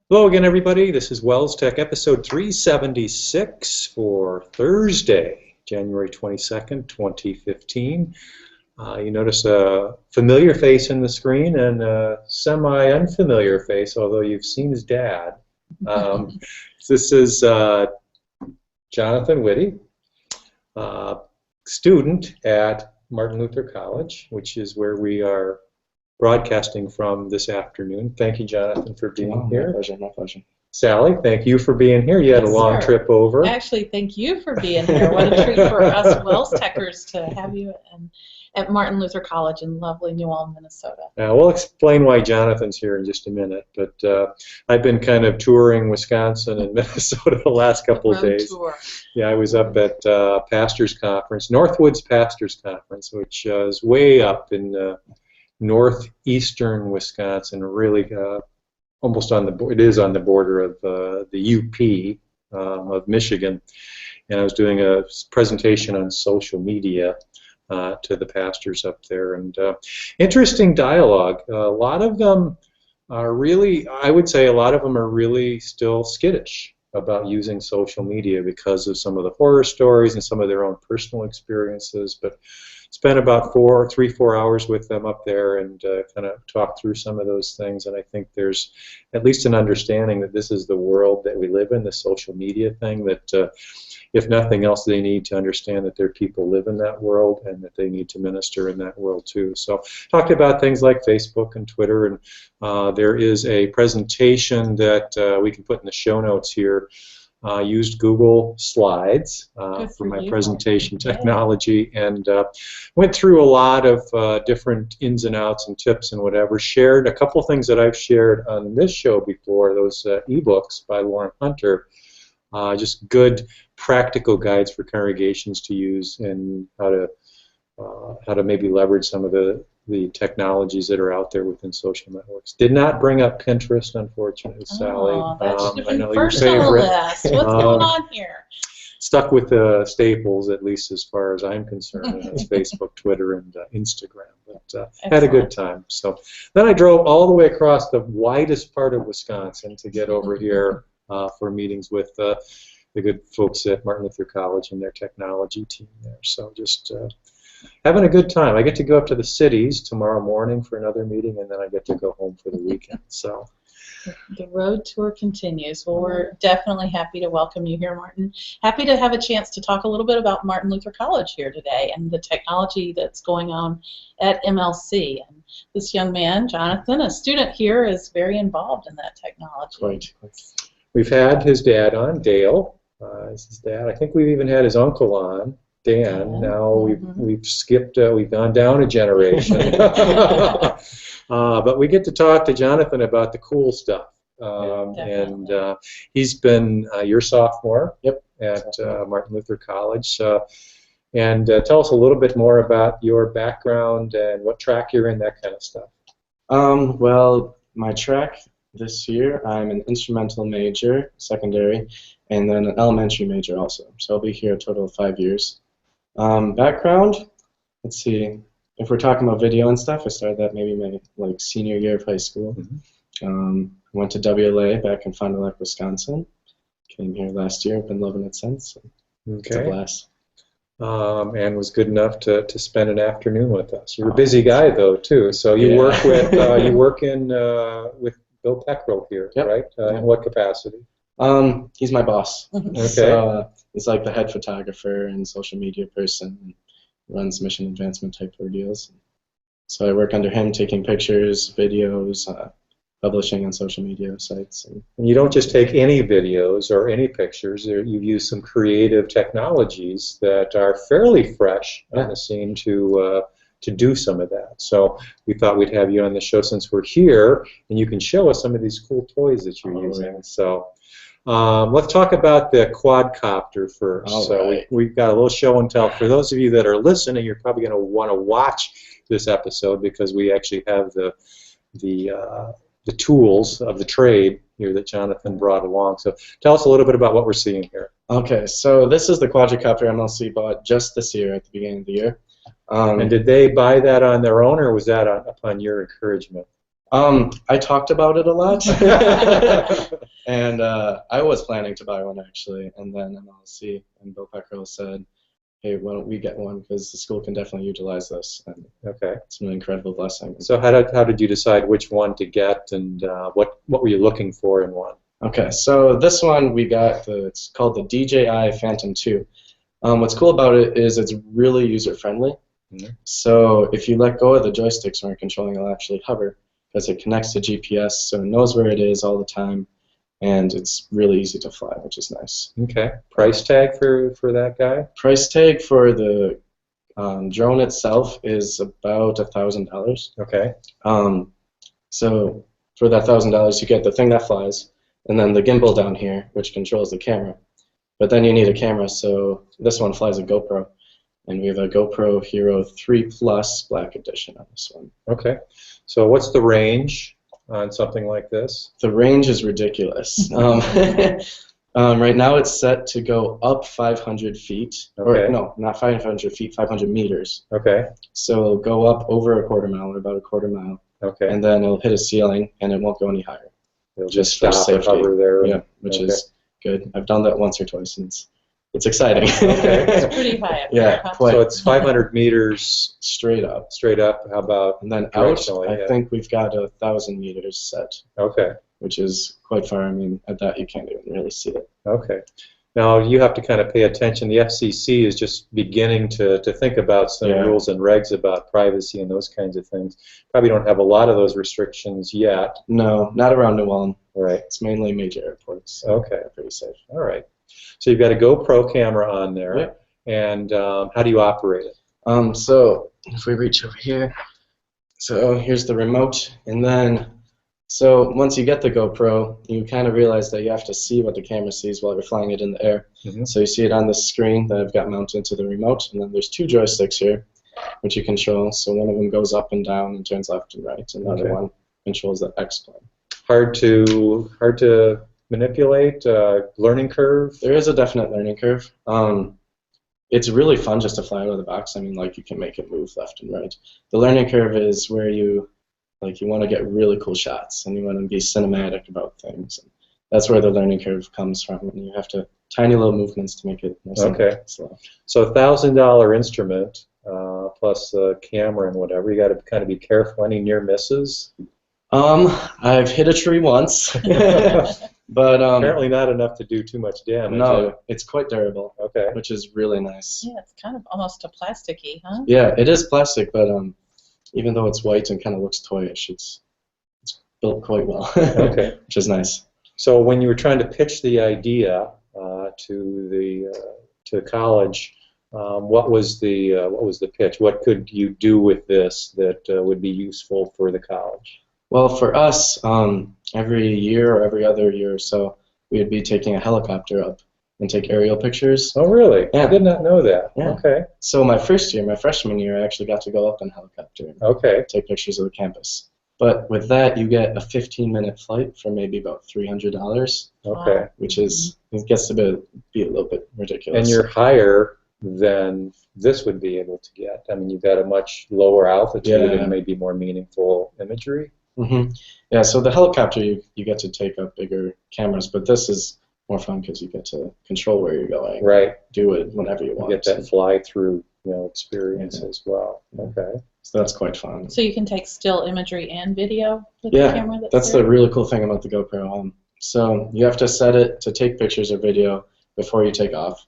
Hello again, everybody. This is WELSTech episode 376 for Thursday, January 22nd, 2015. You notice a familiar face in the screen and a semi-unfamiliar face, although you've seen his dad. This is Jonathan Witte, student at Martin Luther College, which is where we are broadcasting from this afternoon. Thank you, Jonathan, for being here. My pleasure, my pleasure. Sally, thank you for being here. You had a long trip over. Actually, thank you for being here. What a treat for us WELSTechers to have you at Martin Luther College in lovely New Ulm, Minnesota. We'll explain why Jonathan's here in just a minute, but I've been kind of touring Wisconsin and Minnesota the last couple of days. Tour. Yeah, I was up at Pastors Conference, Northwoods Pastors Conference, which is way up in northeastern Wisconsin, really almost on the it is on the border of the UP of Michigan, and I was doing a presentation on social media to the pastors up there, and interesting dialogue. A lot of them are really, I would say, a lot of them are really still skittish about using social media because of some of the horror stories and some of their own personal experiences, but spent about 3-4 hours with them up there and kind of talked through some of those things, and I think there's at least an understanding that this is the world that we live in, the social media thing, that if nothing else, they need to understand that their people live in that world and that they need to minister in that world too. So talked about things like Facebook and Twitter, and there is a presentation that we can put in the show notes here. Used Google Slides for my presentation technology, and went through a lot of different ins and outs and tips and whatever. Shared a couple things that I've shared on this show before, those ebooks by Lauren Hunter, just good practical guides for congregations to use and how to maybe leverage some of the technologies that are out there within social networks. Did not bring up Pinterest, unfortunately, Sally. That should have been first on the list. What's going on here? Stuck with the staples, at least as far as I'm concerned, and it's Facebook, Twitter, and Instagram. But had a good time. So then I drove all the way across the widest part of Wisconsin to get over here for meetings with the good folks at Martin Luther College and their technology team there. So just having a good time. I get to go up to the cities tomorrow morning for another meeting, and then I get to go home for the weekend. So the road tour continues. Well, we're definitely happy to welcome you here, Martin. Happy to have a chance to talk a little bit about Martin Luther College here today and the technology that's going on at MLC. And this young man, Jonathan, a student here, is very involved in that technology. Quite. We've had his dad on, Dale. Is his dad. I think we've even had his uncle on, Dan. Now we've skipped, we've gone down a generation. But we get to talk to Jonathan about the cool stuff. And he's been your sophomore at Martin Luther College. And tell us a little bit more about your background and what track you're in, that kind of stuff. Well, my track this year, I'm an instrumental major, secondary, and then an elementary major also. So I'll be here a total of 5 years. Background, let's see, if we're talking about video and stuff, I started that maybe my senior year of high school. Went to WLA back in Fond du Lac, Wisconsin. Came here last year, been loving it since. So it's a blast. And was good enough to spend an afternoon with us. You're a busy guy though too, so you work with with Bill Peckrell here, right? In what capacity? He's my boss. Okay. So, he's like the head photographer and social media person, and runs mission advancement type ordeals. So I work under him, taking pictures, videos, publishing on social media sites. And you don't just take any videos or any pictures. You use some creative technologies that are fairly fresh on the scene to do some of that. So we thought we'd have you on the show since we're here, and you can show us some of these cool toys that you're using. So let's talk about the quadcopter first. We've got a little show and tell. For those of you that are listening, you're probably going to want to watch this episode because we actually have the tools of the trade here that Jonathan brought along. So tell us a little bit about what we're seeing here. Okay, so this is the quadcopter MLC bought just this year at the beginning of the year. And did they buy that on their own, or was that upon your encouragement? I talked about it a lot, and I was planning to buy one actually, and then MLC and Bill Peckrell said, "Hey, why don't we get one? Because the school can definitely utilize this." And Okay. it's an incredible blessing. So how did you decide which one to get, and what were you looking for in one? Okay, so this one we got it's called the DJI Phantom 2. What's cool about it is it's really user friendly. Mm-hmm. So if you let go of the joysticks when you're controlling, it'll actually hover because it connects to GPS, so it knows where it is all the time, and it's really easy to fly, which is nice. Okay. Price tag for that guy? Price tag for the drone itself is about $1,000. Okay. So for that $1,000, you get the thing that flies, and then the gimbal down here, which controls the camera. But then you need a camera, so this one flies a GoPro. And we have a GoPro Hero 3 Plus Black Edition on this one. Okay. So what's the range on something like this? The range is ridiculous. Right now it's set to go up 500 feet. Okay. Or no, not 500 feet, 500 meters. Okay. So it'll go up over a quarter mile, or about a quarter mile. Okay. And then it'll hit a ceiling, and it won't go any higher. It'll just stop for and safety. hover there. Yeah, which Okay. is good. I've done that once or twice, and it's exciting. Okay. It's pretty high up Yeah, there, huh? quite. So it's 500 meters Straight up. straight up. How about? And then out, Directionally, I yeah. think we've got 1,000 meters set, Okay. which is quite far. I mean, at that you can't even really see it. Okay. Now you have to kind of pay attention. The FCC is just beginning to think about some Yeah. rules and regs about privacy and those kinds of things. Probably don't have a lot of those restrictions yet. No, not around New Ulm. Right. It's mainly major airports. So Okay. they're pretty safe. All right. So you've got a GoPro camera on there. Yeah. And how do you operate it? So if we reach over here, so here's the remote, and then so once you get the GoPro, you kind of realize that you have to see what the camera sees while you're flying it in the air. Mhm. So you see it on the screen that I've got mounted to the remote, and then there's two joysticks here, which you control. So one of them goes up and down and turns left and right, and the Okay. other one controls the X plane. Hard to manipulate. Learning curve. There is a definite learning curve. It's really fun just to fly out of the box. I mean, like, you can make it move left and right. The learning curve is where you want to get really cool shots, and you want to be cinematic about things. And that's where the learning curve comes from, and you have to tiny little movements to make it nice Okay. and slow. So $1,000 instrument plus a camera and whatever. You got to kind of be careful. Any near misses? I've hit a tree once, but Apparently not enough to do too much damage. no, it's quite durable, Okay. which is really nice. Yeah, it's kind of almost a plasticky, huh? Yeah, it is plastic, but even though it's white and kind of looks toyish, it's built quite well, Okay. which is nice. So when you were trying to pitch the idea to college, what was the pitch? What could you do with this that would be useful for the college? Well, for us, every year or every other year or so, we would be taking a helicopter up and take aerial pictures. Oh, really? Yeah. I did not know that. Yeah. Okay. So my freshman year, I actually got to go up in a helicopter and Okay. take pictures of the campus. But with that, you get a 15-minute flight for maybe about $300, Okay. which is, it gets to be a little bit ridiculous. And you're higher than this would be able to get. I mean, you've got a much lower altitude Yeah. and maybe more meaningful imagery. Mm-hmm. Yeah, so the helicopter, you get to take up bigger cameras, but this is more fun because you get to control where you're going. Right. Do it whenever you You want. get that fly-through, experience as well. Okay. So that's quite fun. So you can take still imagery and video with Yeah, the camera That's there? the really cool thing about the GoPro. So you have to set it to take pictures or video before you take off.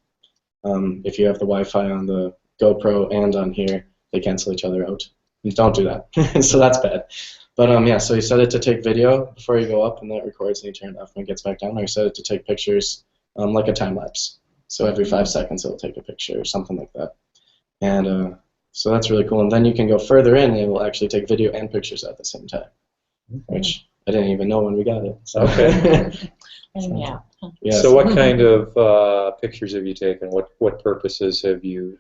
If you have the Wi-Fi on the GoPro and on here, they cancel each other out. You don't do that. So that's bad. But yeah, so you set it to take video before you go up, and that records, and you turn it off when it gets back down. Or you set it to take pictures like a time lapse. So every 5 seconds it'll take a picture or something like that. And so that's really cool. And then you can go further in, and it will actually take video and pictures at the same time, which I didn't even know when we got it. So. Okay. And yeah. Yeah, So what kind of pictures have you taken? What purposes have you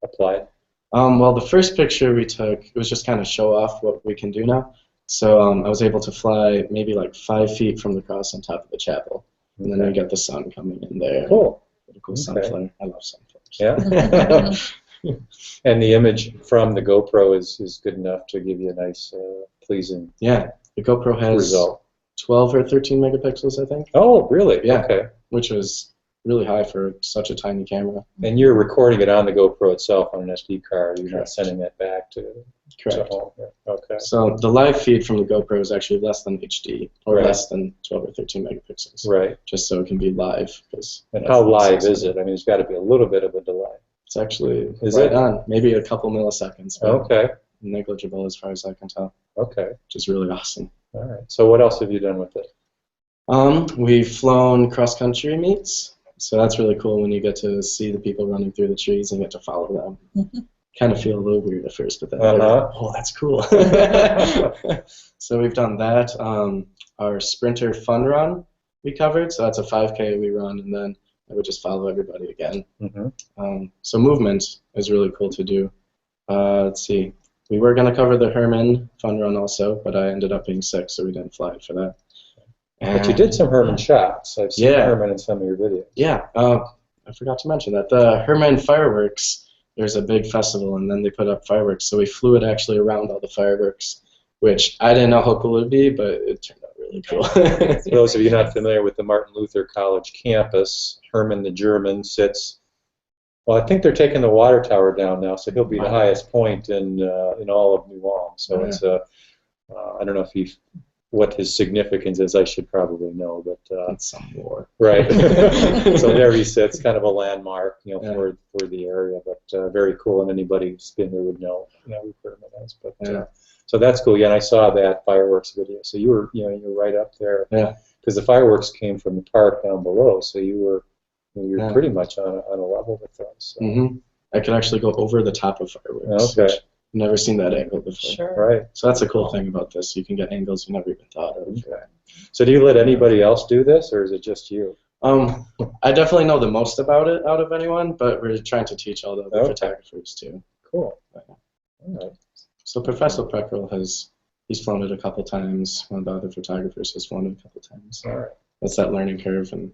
applied? Well, the first picture we took, it was just kind of show off what we can do now. So I was able to fly maybe like 5 feet from the cross on top of the chapel. And then we get the sun coming in there. Cool. Pretty cool Okay. sunflare. I love sunflowers. Yeah. And the image from the GoPro is good enough to give you a nice pleasing Yeah, the GoPro has result. 12 or 13 megapixels, I think. Oh, really? Yeah. Okay. Which was really high for such a tiny camera. And you're recording it on the GoPro itself on an SD card. You're not Correct. sending that back to home. Yeah. Okay. So the live feed from the GoPro is actually less than HD, or Right. less than 12 or 13 megapixels. Right. Just so it can be live. And how live is it? I mean, there's got to be a little bit of a delay. It's actually Is right it? on, maybe a couple milliseconds. But Okay. negligible as far as I can tell. Okay. Which is really awesome. All right. So what else have you done with it? We've flown cross-country meets, so that's really cool when you get to see the people running through the trees and get to follow them. Kind of feel a little weird at first, but then oh, that's cool. So we've done that. Our sprinter fun run we covered, so that's a 5K we run, and then I would just follow everybody again. So movement is really cool to do. Let's see. We were going to cover the Herman fun run also, but I ended up being sick, so we didn't fly for that. But you did some Herman shots. I've seen Herman in some of your videos. Yeah, I forgot to mention that. The Herman fireworks, there's a big festival, and then they put up fireworks. So we flew it actually around all the fireworks, which I didn't know how cool it would be, but it turned out really cool. For those of you not familiar with the Martin Luther College campus, Herman the German sits. Well, I think they're taking the water tower down now, so he'll be the highest point in all of New Ulm. So it's I don't know if what his significance is. I should probably know, but it's some more. Right. So there he sits, kind of a landmark, for the area. But very cool, and anybody who's been there would know, who Herman is. But so that's cool. Yeah, and I saw that fireworks video. So you were right up there. Yeah. Because the fireworks came from the park down below, so you're pretty much on a level with those. So. I could actually go over the top of fireworks. Okay. I've never seen that angle before. Sure. Right. So that's a cool thing about this. You can get angles you never even thought of. Okay. So do you let anybody else do this, or is it just you? I definitely know the most about it out of anyone, but we're trying to teach all the other photographers too. Cool. All right. So Professor Peckrell he's flown it a couple times. One of the other photographers has flown it a couple times. All right. That's that learning curve and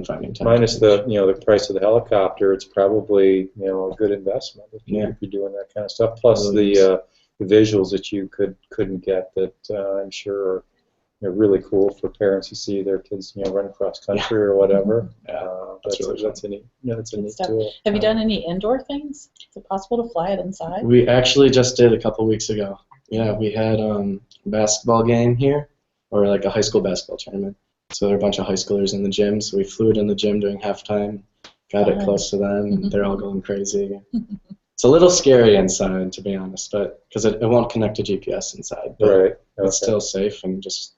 finding time. Minus the price of the helicopter, it's probably a good investment if you're doing that kind of stuff. Plus the visuals that you couldn't get that I'm sure are really cool for parents to see their kids run across country or whatever. That's a neat tool. Have you done any indoor things? Is it possible to fly it inside? We actually just did a couple weeks ago. Yeah, we had a basketball game here, or like a high school basketball tournament. So there are a bunch of high schoolers in the gym, so we flew it in the gym during halftime, got it close to them, and they're all going crazy. It's a little scary inside, to be honest, but because it won't connect to GPS inside, but it's still safe and just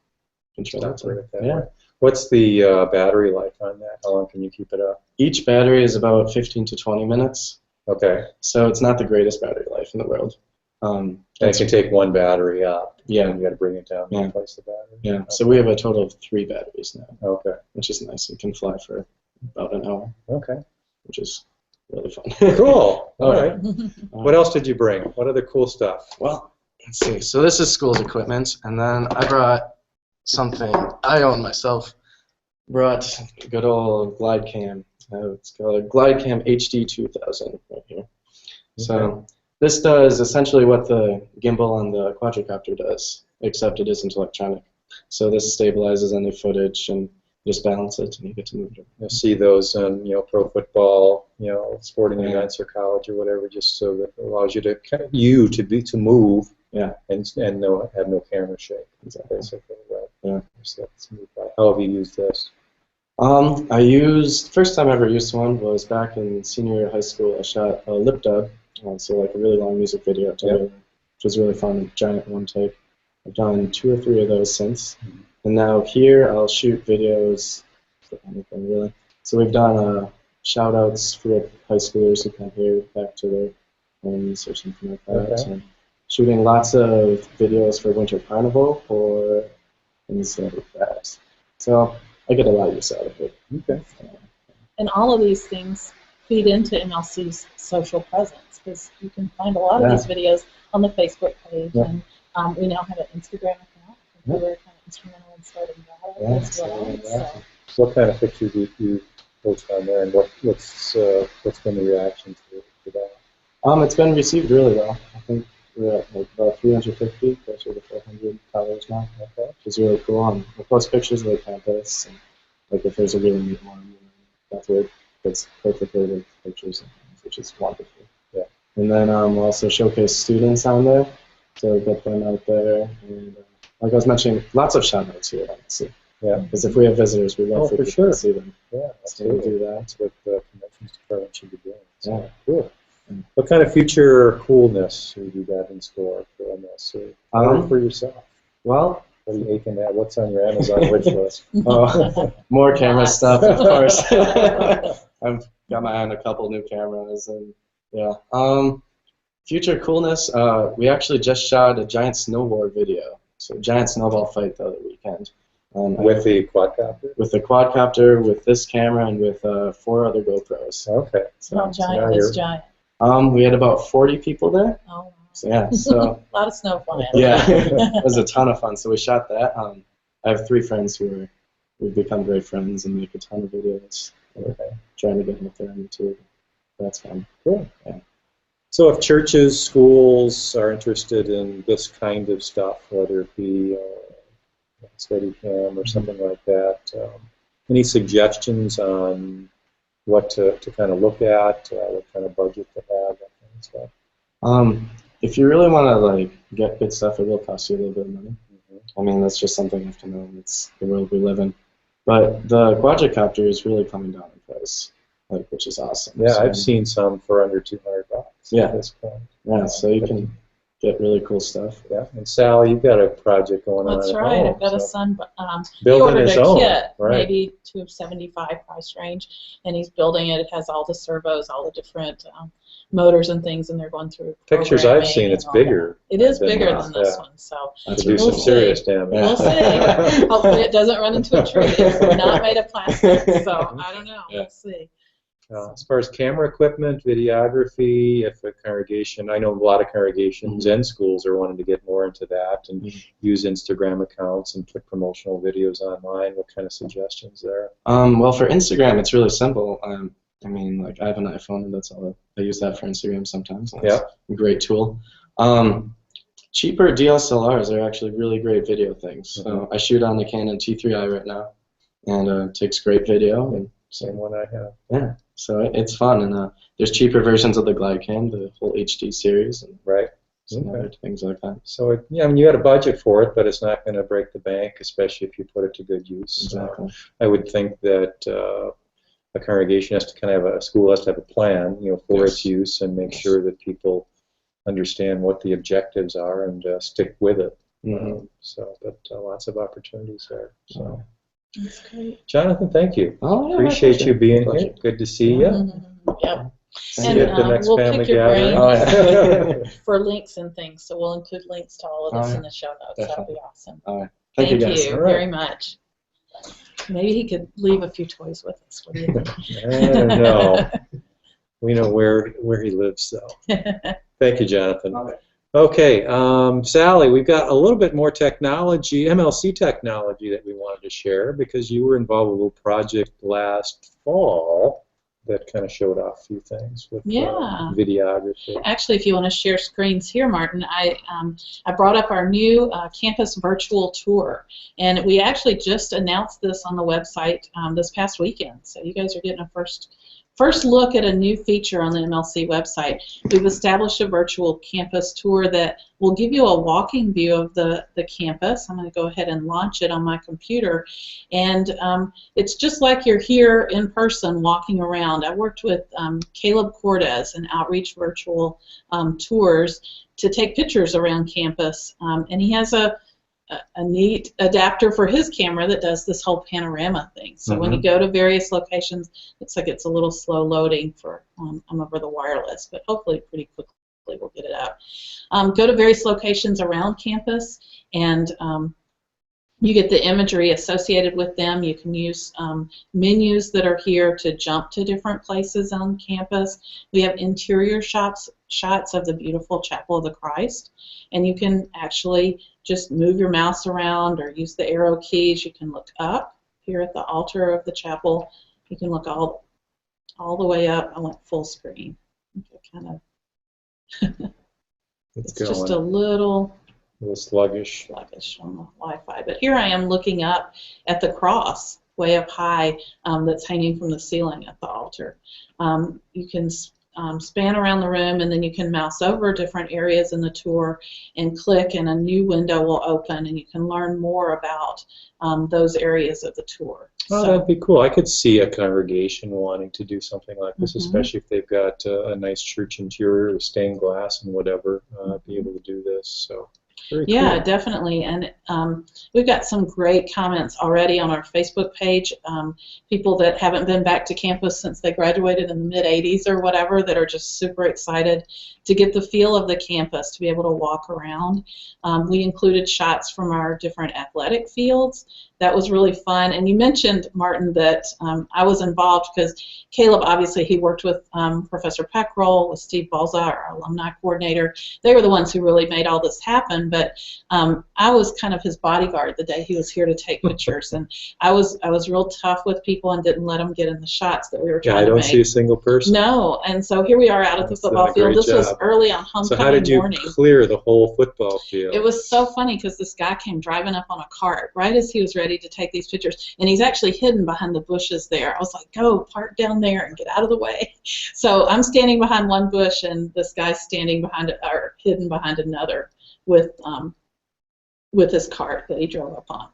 control it. What's the battery life on that? How long can you keep it up? Each battery is about 15 to 20 minutes. Okay. So it's not the greatest battery life in the world. And it can take one battery up. Yeah. And you got to bring it down and replace the battery. Yeah. Okay. So we have a total of 3 batteries now. Okay. Which is nice. It can fly for about an hour. Okay. Which is really fun. Cool. All right. What else did you bring? What other cool stuff? Well, let's see. So this is school's equipment, and then I brought something I own myself. Brought a good old glide cam. It's called a glide cam HD 2000 right here. So this does essentially what the gimbal on the quadcopter does, except it isn't electronic. So this stabilizes any footage and just balance it, and you get to move it. You'll see those on pro football, sporting events or college or whatever, just so that it allows you to move. Yeah. And have no camera shake. Exactly. Basically, right. Yeah. So let's move by. How have you used this? First time I ever used one was back in senior year of high school. I shot a lip dub, so like a really long music video together, which was really fun, a giant one take. I've done 2 or 3 of those since. And now here I'll shoot videos for anything really. So we've done shout outs for high schoolers who come here back to their homes or something like that. Okay. So shooting lots of videos for Winter Carnival or things like that. So I get a lot of use out of it. Okay. And all of these things feed into MLC's social presence, because you can find a lot of these videos on the Facebook page, and we now have an Instagram account. We were kind of instrumental in starting that as well. So what kind of pictures do you post on there, and what's been the reaction to that? It's been received really well. I think we're at like about 350, closer to 400 followers now. Okay. Which is really cool. I post pictures of the campus, and like if there's a really neat one, that's where it fits perfectly with pictures and things, which is wonderful. Yeah. And then we'll also showcase students on there, so get them out there. And like I was mentioning, lots of shout outs here, obviously. Yeah. Because if we have visitors, we love for people to see them. Yeah, so we do that. That's what the conventions department should be doing. So, yeah, cool. What kind of future coolness have you got in store for MLC? For yourself? Well, what are you aching at? What's on your Amazon wish list? More camera stuff, of course. I've got my eye on a couple new cameras, and yeah. Future coolness. We actually just shot a giant snowboard video. So giant snowball fight the other weekend. With the quadcopter? With the quadcopter, with this camera, and with 4 other GoPros. Okay. So, how giant is giant? We had about 40 people there. Oh, wow. So, yeah, so a lot of snow flying. Yeah, it was a ton of fun. So we shot that. I have 3 friends we've become great friends and make a ton of videos. Okay. Trying to get them up there on YouTube. That's fun. Cool. Yeah. So if churches, schools are interested in this kind of stuff, whether it be Steadicam or something like that, any suggestions on what to kind of look at, what kind of budget to have, that kind of stuff? If you really want to like get good stuff, it will cost you a little bit of money. I mean, that's just something you have to know. It's the world we live in. But the quadcopter is really coming down in price, like, which is awesome. Yeah, so, I've seen some for under $200. Yeah, at this point. Yeah, so you can get really cool stuff. Yeah, and Sally, you've got a project going on. That's right. I've got a son. Building he ordered his a own, kit, right. maybe $275 price range, and he's building it. It has all the servos, all the different motors and things, and they're going through. Pictures I've seen, it's bigger. It is bigger than this one, so do some serious damage. We'll see. Hopefully, it doesn't run into a tree. It's not made of plastic, so I don't know. We'll see. As far as camera equipment, videography, if a congregation, I know a lot of congregations and schools are wanting to get more into that and use Instagram accounts and put promotional videos online. What kind of suggestions there? Well, for Instagram, it's really simple. I mean, like I have an iPhone, and that's all. I use that for Instagram sometimes. It's a great tool. Cheaper DSLRs are actually really great video things. So I shoot on the Canon T3i right now, and it takes great video. And same one I have. Yeah. So it's fun, and there's cheaper versions of the GlideCam, the whole HD series, and some other things like that. So I mean, you had a budget for it, but it's not going to break the bank, especially if you put it to good use. Exactly. I would think that a congregation has to kind of have a school has to have a plan, for its use, and make sure that people understand what the objectives are and stick with it. So, but lots of opportunities there. So. That's great. Jonathan, thank you. Appreciate you being here. Good to see you. Yep. See you at the next we'll family pick your gathering. brain for links and things, so we'll include links to all of this in the show notes. That'll be awesome. All right. Thank you guys. very much. Maybe he could leave a few toys with us. What do you think? I don't know. We know where he lives, though. Thank you, Jonathan. Okay, Sally, we've got a little bit more technology, MLC technology that we wanted to share because you were involved with a little project last fall that kind of showed off a few things with videography. Actually, if you want to share screens here, Martin, I brought up our new campus virtual tour, and we actually just announced this on the website this past weekend. So you guys are getting a first look at a new feature on the MLC website. We've established a virtual campus tour that will give you a walking view of the campus. I'm going to go ahead and launch it on my computer. And it's just like you're here in person walking around. I worked with Caleb Cortez in Outreach Virtual Tours to take pictures around campus. And he has a neat adapter for his camera that does this whole panorama thing. So when you go to various locations, looks like it's a little slow loading for I'm over the wireless, but hopefully pretty quickly we'll get it out. Go to various locations around campus, and you get the imagery associated with them. You can use menus that are here to jump to different places on campus. We have interior shots of the beautiful Chapel of the Christ, and you can actually just move your mouse around or use the arrow keys. You can look up here at the altar of the chapel. You can look all the way up. I went full screen. Kind of It's just going. a little Sluggish. sluggish on the Wi-Fi. But here I am looking up at the cross way up high that's hanging from the ceiling at the altar. You can span around the room, and then you can mouse over different areas in the tour and click, and a new window will open, and you can learn more about those areas of the tour. Oh, that'd be cool. I could see a congregation wanting to do something like this, especially if they've got a nice church interior with stained glass and whatever, be able to do this. So. Very Yeah, cool. definitely. And we've got some great comments already on our Facebook page. People that haven't been back to campus since they graduated in the mid-'80s or whatever that are just super excited to get the feel of the campus, to be able to walk around. We included shots from our different athletic fields. That was really fun. And you mentioned, Martin, that I was involved because Caleb, obviously, he worked with Professor Peckrell, with Steve Balza, our alumni coordinator. They were the ones who really made all this happen. But I was kind of his bodyguard the day he was here to take pictures. And I was real tough with people and didn't let them get in the shots that we were trying to make. I don't see a single person. No. And so here we are out at the football field. This was early on homecoming morning. So how did you clear the whole football field? It was so funny because this guy came driving up on a cart right as he was ready to take these pictures, and he's actually hidden behind the bushes there. I was like, go park down there and get out of the way. So I'm standing behind one bush, and this guy's standing behind it, or hidden behind another with his cart that he drove up on.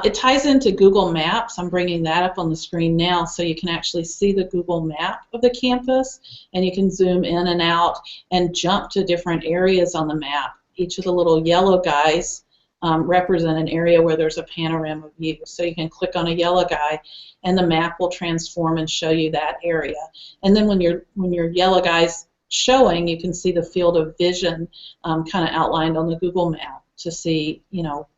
It ties into Google Maps. I'm bringing that up on the screen now so you can actually see the Google map of the campus, and you can zoom in and out and jump to different areas on the map. Each of the little yellow guys represent an area where there's a panorama view. So you can click on a yellow guy, and the map will transform and show you that area. And then when your yellow guy's showing, you can see the field of vision kind of outlined on the Google map to see,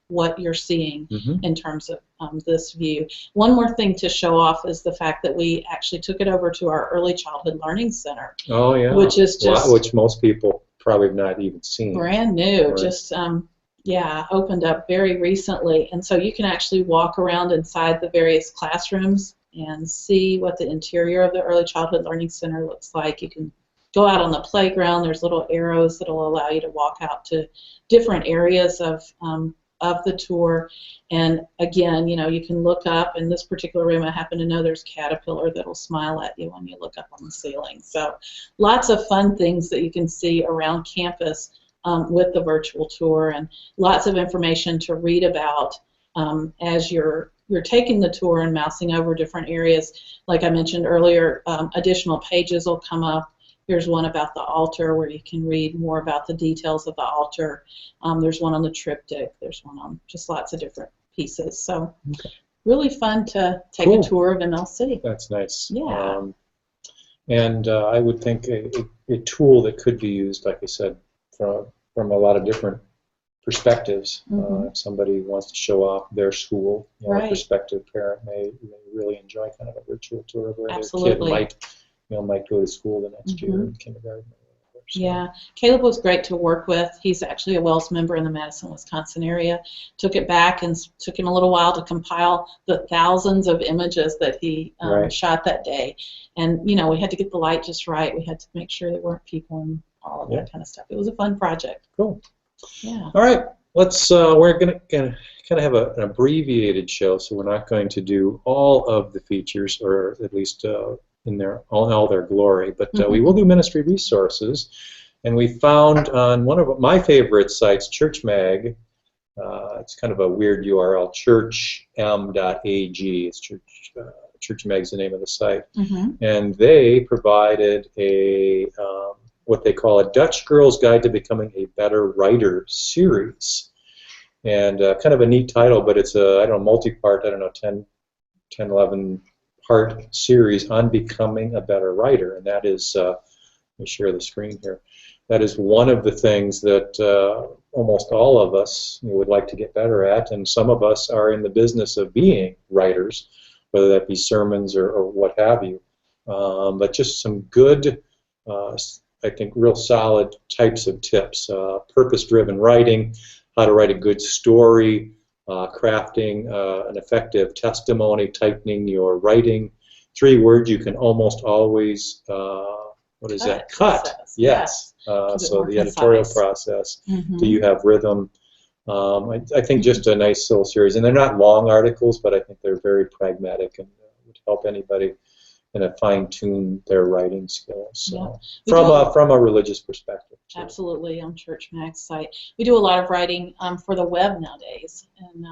what you're seeing in terms of this view. One more thing to show off is the fact that we actually took it over to our Early Childhood Learning Center. Oh, yeah. Which is just... which most people probably have not even seen. Brand new. Right. Just, opened up very recently. And so you can actually walk around inside the various classrooms and see what the interior of the Early Childhood Learning Center looks like. You can go out on the playground. There's little arrows that will allow you to walk out to different areas of the tour. And again, you can look up. In this particular room, I happen to know there's Caterpillar that'll smile at you when you look up on the ceiling. So lots of fun things that you can see around campus with the virtual tour, and lots of information to read about as you're taking the tour and mousing over different areas. Like I mentioned earlier, additional pages will come up. Here's one about the altar where you can read more about the details of the altar. There's one on the triptych. There's one on just lots of different pieces. So really fun to take a tour of MLC. That's nice. Yeah. And I would think a tool that could be used, like I said, from a lot of different perspectives. If somebody wants to show off their school, a prospective parent may really enjoy kind of a virtual tour of where their kid might go to school the next year in kindergarten. So. Yeah, Caleb was great to work with. He's actually a WELS member in the Madison, Wisconsin area. Took it back, and took him a little while to compile the thousands of images that he shot that day. And we had to get the light just right. We had to make sure there weren't people and all of that kind of stuff. It was a fun project. Cool. Yeah. All right. Let's. We're gonna kind of have an abbreviated show, so we're not going to do all of the features, or at least in all their glory. But we will do ministry resources, and we found on one of my favorite sites, Church Mag. It's kind of a weird URL, churchm.ag. It's Church Mag's the name of the site, and they provided a what they call a Dutch Girl's Guide to Becoming a Better Writer series. And kind of a neat title, but it's a, multi-part, 10, 11-part series on becoming a better writer. And that is, let me share the screen here. That is one of the things that almost all of us would like to get better at, and some of us are in the business of being writers, whether that be sermons or what have you. But just some good, I think, real solid types of tips. Purpose-driven writing, how to write a good story, crafting an effective testimony, tightening your writing. 3 words you can almost always, Cut. Yes. So more the editorial concise. process. Mm-hmm. Do you have rhythm? I think just a nice little series, and they're not long articles, but I think they're very pragmatic and would help anybody kind of fine-tune their writing skills. So from a religious perspective. Too. Absolutely, on Church Mag's site. We do a lot of writing for the web nowadays, and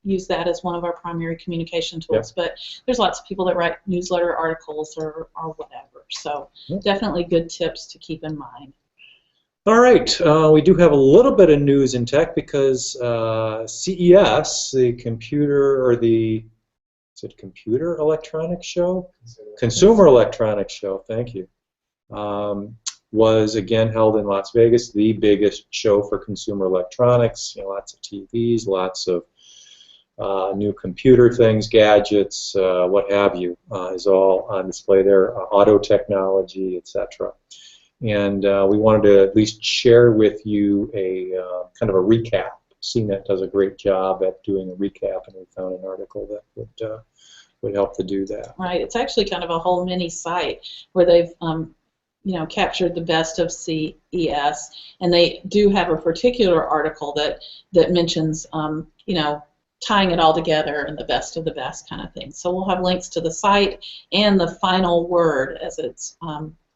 use that as one of our primary communication tools. Yep. But there's lots of people that write newsletter articles or whatever. So definitely good tips to keep in mind. All right, we do have a little bit of news in tech because CES, the computer or the Computer Electronics Show? Consumer Electronics Show, thank you. Was again held in Las Vegas, the biggest show for consumer electronics. Lots of TVs, lots of new computer things, gadgets, what have you, is all on display there. Auto technology, etc. And we wanted to at least share with you a kind of a recap. CNET does a great job at doing a recap, and we found an article that would help to do that. Right. It's actually kind of a whole mini site where they've captured the best of CES, and they do have a particular article that mentions tying it all together and the best of the best kind of thing. So we'll have links to the site and the final word as it's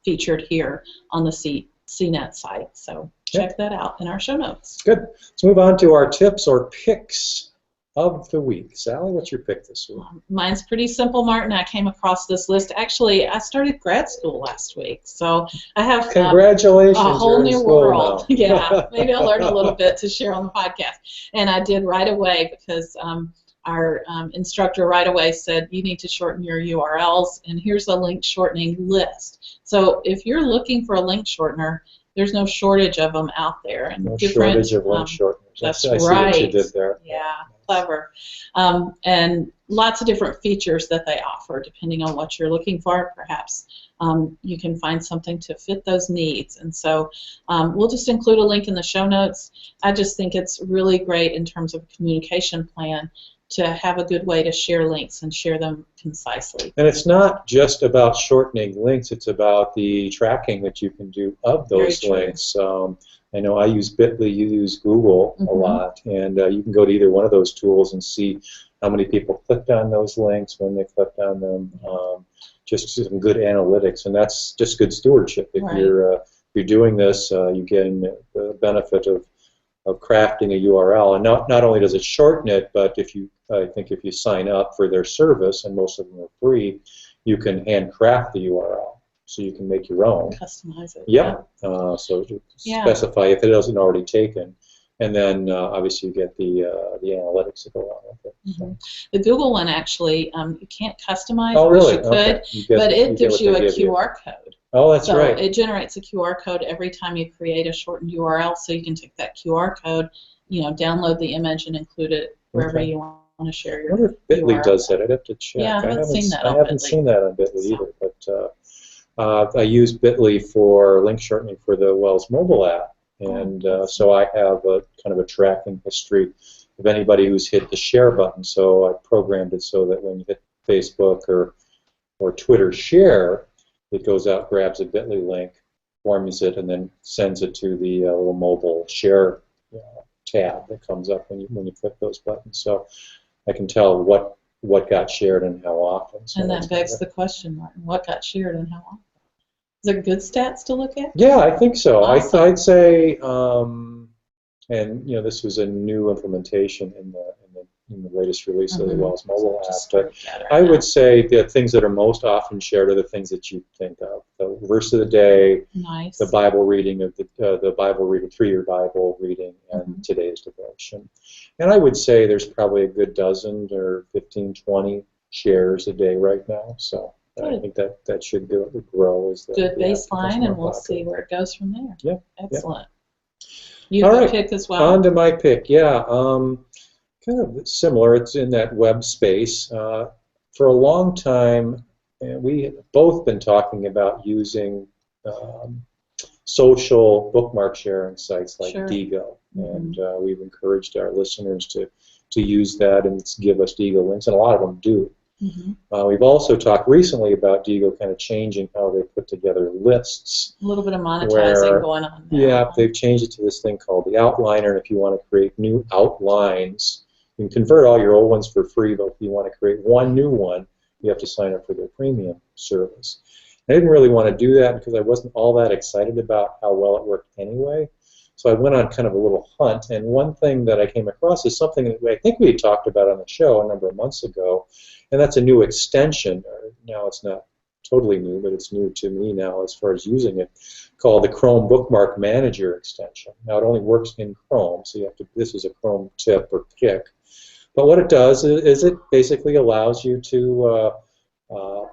featured here on the CNET site. So check that out in our show notes. Good. Let's move on to our tips or picks of the week. Sally, what's your pick this week? Mine's pretty simple, Martin. I came across this list. Actually, I started grad school last week, so I have congratulations, a whole new world. Now. Yeah, maybe I'll learn a little bit to share on the podcast. And I did right away because our instructor right away said you need to shorten your URLs, and here's a link shortening list. So if you're looking for a link shortener, there's no shortage of them out there. And no shortage of link shorteners. That's I right. see what you did there. Yeah, clever. And lots of different features that they offer depending on what you're looking for. Perhaps you can find something to fit those needs. And so we'll just include a link in the show notes. I just think it's really great in terms of a communication plan to have a good way to share links and share them concisely. And it's not just about shortening links, it's about the tracking that you can do of those links. I know I use Bitly, you use Google a lot, and you can go to either one of those tools and see how many people clicked on those links, when they clicked on them, just some good analytics, and that's just good stewardship. If you're doing this, you're getting the benefit of crafting a URL, and not only does it shorten it, but I think if you sign up for their service, and most of them are free, you can handcraft the URL, so you can make your own. Customize it. Yep. So specify if it isn't already taken, and then obviously you get the analytics that go along with it. So. The Google one actually, you can't customize. Oh, really? You could, but it gives you a QR code. Oh, that's right. So it generates a QR code every time you create a shortened URL, so you can take that QR code, download the image and include it wherever you want to share your URL. I wonder if Bitly does that. I'd have to check. Yeah, I haven't seen that on Bitly either, but I use Bitly for link shortening for the Wells mobile app, and so I have a kind of a tracking history of anybody who's hit the share button. So I programmed it so that when you hit Facebook or Twitter share, it goes out, grabs a Bitly link, forms it, and then sends it to the little mobile share tab that comes up when you click those buttons. So I can tell what got shared and how often. So and that begs the question, Martin, what got shared and how often? Is there good stats to look at? Yeah, I think so. Awesome. I'd say, and this was a new implementation in the latest release of the Wells mobile app. But I would say the things that are most often shared are the things that you think of: the verse of the day, the Bible reading of the Bible reading, 3-year Bible reading, and today's devotion. And I would say there's probably a good dozen or 15, 20 shares a day right now. So I think that should grow as the good baseline, and we'll see where it goes from there. Yeah, excellent. You have a pick as well. On to my pick. Yeah. Kind of similar. It's in that web space. For a long time, we have both been talking about using social bookmark sharing sites like Digo, and we've encouraged our listeners to use that and give us Digo links, and a lot of them do. We've also talked recently about Diigo kind of changing how they put together lists. A little bit of monetizing going on now. Yeah, they've changed it to this thing called the outliner, and if you want to create new outlines, you can convert all your old ones for free, but if you want to create one new one, you have to sign up for their premium service. I didn't really want to do that because I wasn't all that excited about how well it worked anyway. So I went on kind of a little hunt, and one thing that I came across is something that I think we had talked about on the show a number of months ago, and that's a new extension. Now it's not totally new, but it's new to me now as far as using it, called the Chrome Bookmark Manager extension. Now it only works in Chrome, so you have to. This is a Chrome tip or pick. But what it does is it basically allows you to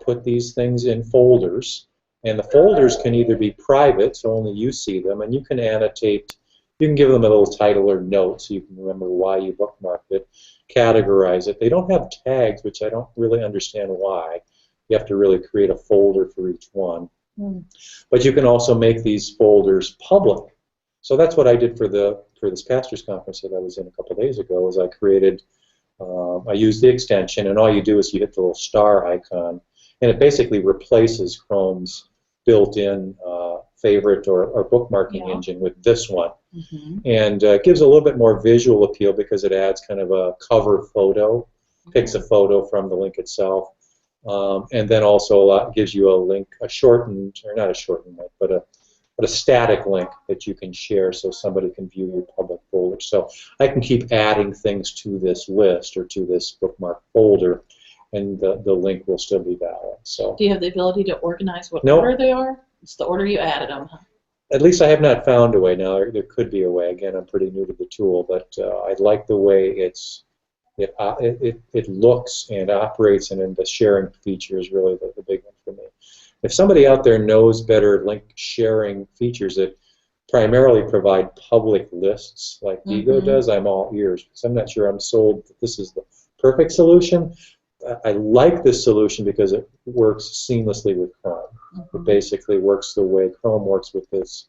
put these things in folders, and the folders can either be private, so only you see them, and you can annotate. You can give them a little title or note so you can remember why you bookmarked it, categorize it. They don't have tags, which I don't really understand why. You have to really create a folder for each one. But you can also make these folders public. So that's what I did for this pastors conference that I was in a couple of days ago. Is I created, I used the extension, and all you do is you hit the little star icon, and it basically replaces Chrome's built-in favorite or bookmarking engine with this one, and gives a little bit more visual appeal because it adds kind of a cover photo, picks a photo from the link itself. And then also gives you a link, a shortened, or not a shortened link, but a static link that you can share so somebody can view your public folder. So I can keep adding things to this list or to this bookmark folder, and the link will still be valid. So. Do you have the ability to organize what order they are? It's the order you added them, huh? At least I have not found a way. Now there could be a way. Again, I'm pretty new to the tool, but I like the way it looks and operates, and then the sharing feature is really the big one for me. If somebody out there knows better link sharing features that primarily provide public lists like Diigo does, I'm all ears, because I'm not sure I'm sold that this is the perfect solution. I like this solution because it works seamlessly with Chrome. It basically works the way Chrome works with its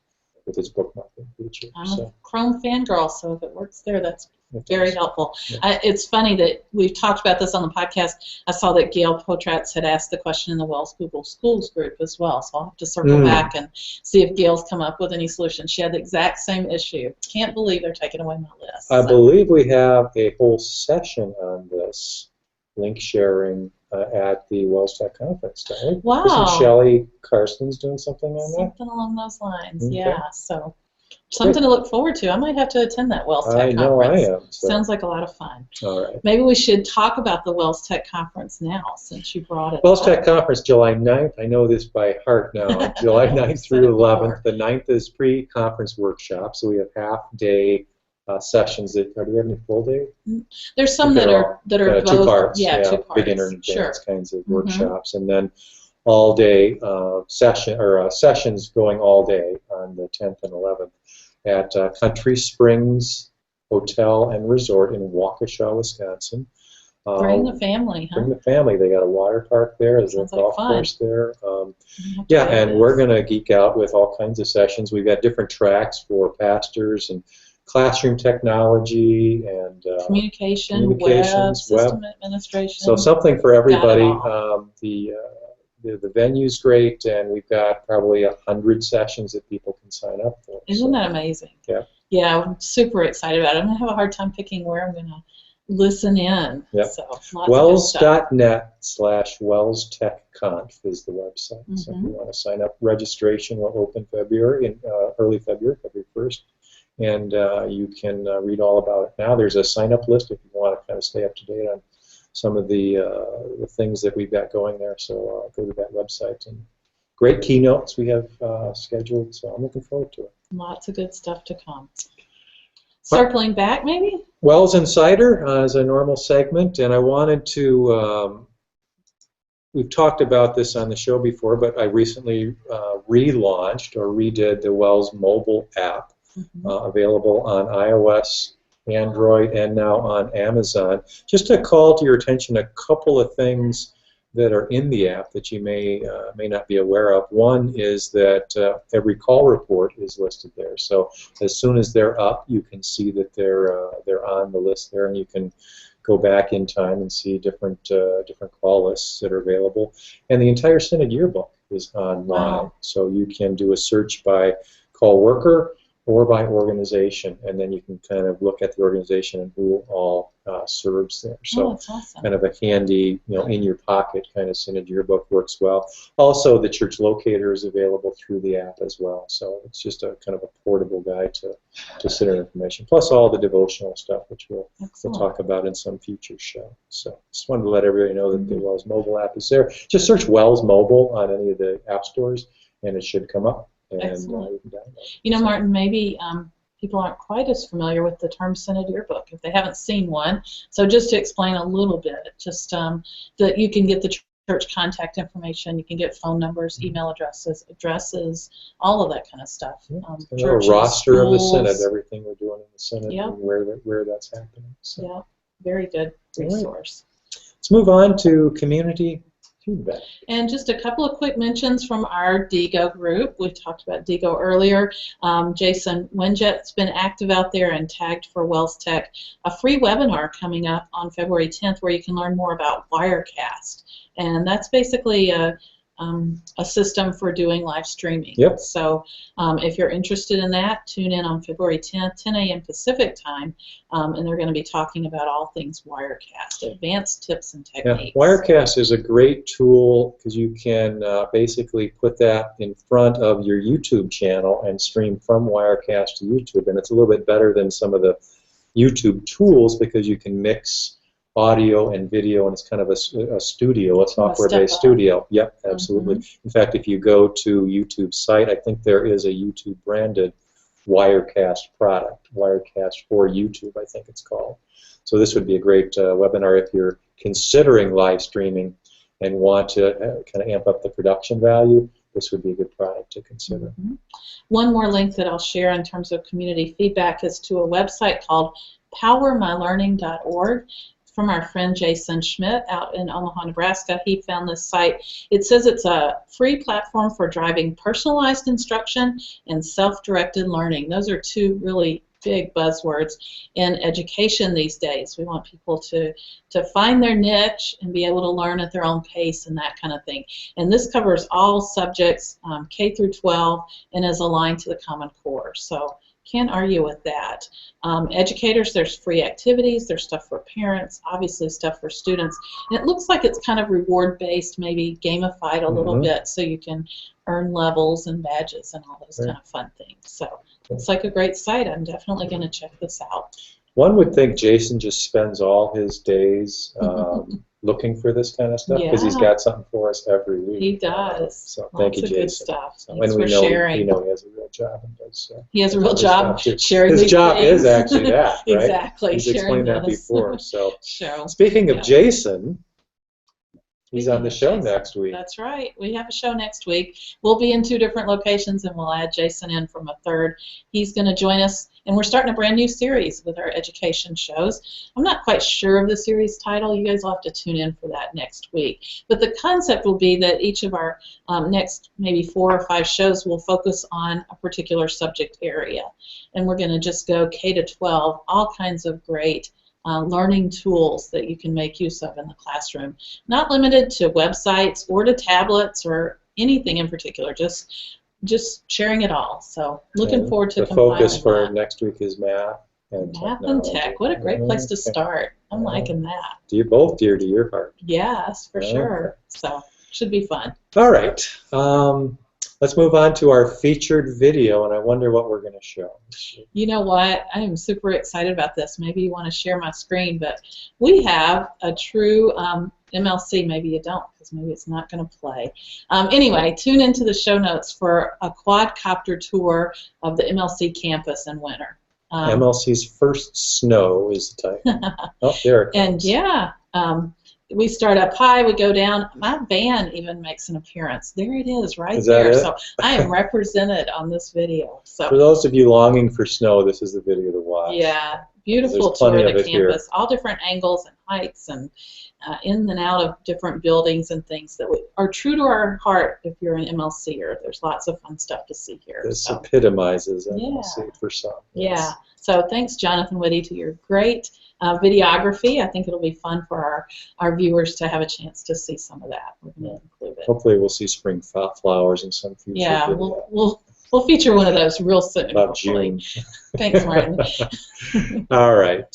bookmarking feature. I'm a Chrome fangirl, so if it works there, that's very helpful. Yeah. It's funny that we've talked about this on the podcast. I saw that Gail Potratz had asked the question in the Wells Google Schools group as well, so I'll have to circle back and see if Gail's come up with any solution. She had the exact same issue. Can't believe they're taking away my list. I believe we have a whole session on this link sharing at the WELSTech conference, don't we? Wow. Isn't Shelley Carson's doing something on that? Something along those lines, yeah. So something to look forward to. I might have to attend that WELSTech conference. I know I am. So. Sounds like a lot of fun. All right. Maybe we should talk about the WELSTech conference now, since you brought it WELSTech up. conference, July 9th. I know this by heart now. July 9th through 11th. The 9th is pre-conference workshop, so we have half-day sessions. Do we have any full day? There's some that are both, two parts. Yeah, 2 parts. Beginner and advanced kinds of workshops, and then all-day sessions going all day on the 10th and 11th at Country Springs Hotel and Resort in Waukesha, Wisconsin. Bring the family, huh? Bring the family. They got a water park there. There's a golf course there. Yeah, and we're going to geek out with all kinds of sessions. We've got different tracks for pastors and classroom technology and communications, web, system administration. So something for everybody. The venue's great, and we've got probably 100 sessions that people can sign up for. Isn't that amazing? Yeah. Yeah, I'm super excited about it. I'm going to have a hard time picking where I'm going to listen in. Yep. So, Wells.net/WELSTechConf is the website. So if you want to sign up, registration will open February, early February 1st. And you can read all about it now. There's a sign-up list if you want to kind of stay up to date on some of the things that we've got going there. So go to that website. And great keynotes we have scheduled, so I'm looking forward to it. Lots of good stuff to come. Circling back, maybe? Wells Insider is a normal segment, and I wanted to, we've talked about this on the show before, but I recently relaunched or redid the Wells mobile app. Available on iOS, Android, and now on Amazon. Just to call to your attention a couple of things that are in the app that you may not be aware of. One is that every call report is listed there. So as soon as they're up, you can see that they're on the list there, and you can go back in time and see different call lists that are available. And the entire Synod yearbook is online. Wow. So you can do a search by call worker or by organization, and then you can kind of look at the organization and who all serves there. So that's awesome. kind of a handy, in your pocket kind of Synod yearbook works well. Also, the church locator is available through the app as well. So it's just a kind of a portable guide to Synod information, plus all the devotional stuff, which we'll talk about in some future show. So just wanted to let everybody know that the WELS mobile app is there. Just search WELS mobile on any of the app stores, and it should come up. And Excellent. you can download it. Martin, maybe people aren't quite as familiar with the term Synod yearbook if they haven't seen one. So just to explain a little bit, just that you can get the church contact information, you can get phone numbers, email addresses, all of that kind of stuff. A roster of the Synod, everything we're doing in the Synod, and where that's happening. So. Yeah, very good resource. Right. Let's move on to community feedback. And just a couple of quick mentions from our DIGO group. We talked about DIGO earlier. Jason Winjet's been active out there and tagged for WELSTech. A free webinar coming up on February 10th where you can learn more about Wirecast. And that's basically a system for doing live streaming. Yep. So if you're interested in that, tune in on February 10th, 10 a.m. Pacific time, and they're going to be talking about all things Wirecast, advanced tips and techniques. Yeah. Wirecast is a great tool because you can basically put that in front of your YouTube channel and stream from Wirecast to YouTube, and it's a little bit better than some of the YouTube tools because you can mix audio and video, and it's kind of a studio, a software-based studio. Yep, absolutely. In fact, if you go to YouTube's site, I think there is a YouTube-branded Wirecast product, Wirecast for YouTube, I think it's called. So this would be a great webinar if you're considering live streaming and want to kind of amp up the production value. This would be a good product to consider. One more link that I'll share in terms of community feedback is to a website called powermylearning.org. From our friend Jason Schmidt out in Omaha, Nebraska. He found this site. It says it's a free platform for driving personalized instruction and self-directed learning. Those are two really big buzzwords in education these days. We want people to find their niche and be able to learn at their own pace and that kind of thing. And this covers all subjects, K through 12, and is aligned to the Common Core. So can't argue with that. Educators, there's free activities, there's stuff for parents, obviously stuff for students. And it looks like it's kind of reward-based, maybe gamified a little bit, so you can earn levels and badges and all those kind of fun things. So it's like a great site. I'm definitely going to check this out. One would think Jason just spends all his days looking for this kind of stuff because he's got something for us every week. He does. So thank you, Jason. Good stuff. So, Thanks and for sharing. We know he has a real job and does. He has a real job sharing his these job things. is actually that, right? Exactly. He's explained that before. So Show. Speaking of Jason, he's on the show next week. That's right. We have a show next week. We'll be in 2 different locations, and we'll add Jason in from a third. He's going to join us, and we're starting a brand new series with our education shows. I'm not quite sure of the series title. You guys will have to tune in for that next week. But the concept will be that each of our next maybe 4 or 5 shows will focus on a particular subject area. And we're going to just go K to 12, all kinds of great learning tools that you can make use of in the classroom. Not limited to websites or to tablets or anything in particular, just sharing it all. So looking forward to compiling the focus for next week is math and tech. What a great place to start. I'm liking that. Do you both dear to your heart? Yes, for sure. So should be fun. All right. Let's move on to our featured video, and I wonder what we're going to show. You know what? I am super excited about this. Maybe you want to share my screen, but we have a true MLC. Maybe you don't, because maybe it's not going to play. Anyway, tune into the show notes for a quadcopter tour of the MLC campus in winter. MLC's First Snow is the title. Oh, there it comes. And we start up high, we go down. My van even makes an appearance. There it is, right there. So I am represented on this video. So for those of you longing for snow, this is the video to watch. Yeah, beautiful tour of the campus. All different angles and heights and in and out of different buildings and things that are true to our heart if you're an MLCer. There's lots of fun stuff to see here. This epitomizes MLC for some. Yes. Yeah. So thanks, Jonathan Witte, to your great videography. I think it'll be fun for our viewers to have a chance to see some of that. We're going to include it. Hopefully we'll see spring flowers in some future Yeah, video. we'll feature one of those real soon. About hopefully. June. Thanks, Martin. All right.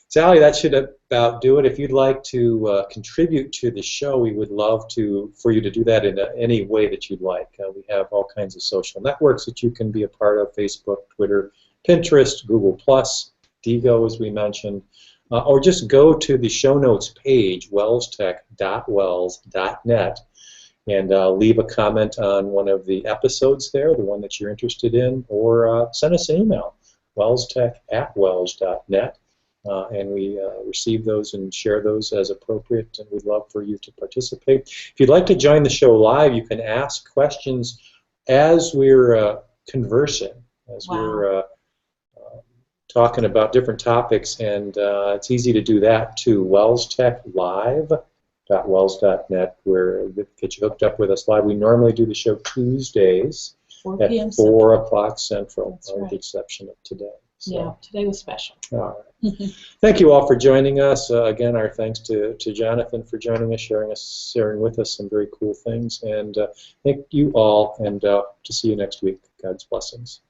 Sally, that should about do it. If you'd like to contribute to the show, we would love for you to do that in any way that you'd like. We have all kinds of social networks that you can be a part of: Facebook, Twitter, Pinterest, Google+, Digo, as we mentioned. Or just go to the show notes page, WELSTech.wels.net, and leave a comment on one of the episodes there, the one that you're interested in, or send us an email, WELSTech@wels.net. And we receive those and share those as appropriate, and we'd love for you to participate. If you'd like to join the show live, you can ask questions as we're conversing, as we're talking about different topics, and it's easy to do that too. WELSTechLive.wels.net, where we get you hooked up with us live. We normally do the show Tuesdays 4 at p.m. 4 o'clock Central, That's with right. the exception of today. So. Yeah, today was special. All right. Thank you all for joining us. Again, our thanks to Jonathan for joining us, sharing with us some very cool things. And thank you all, and to see you next week. God's blessings.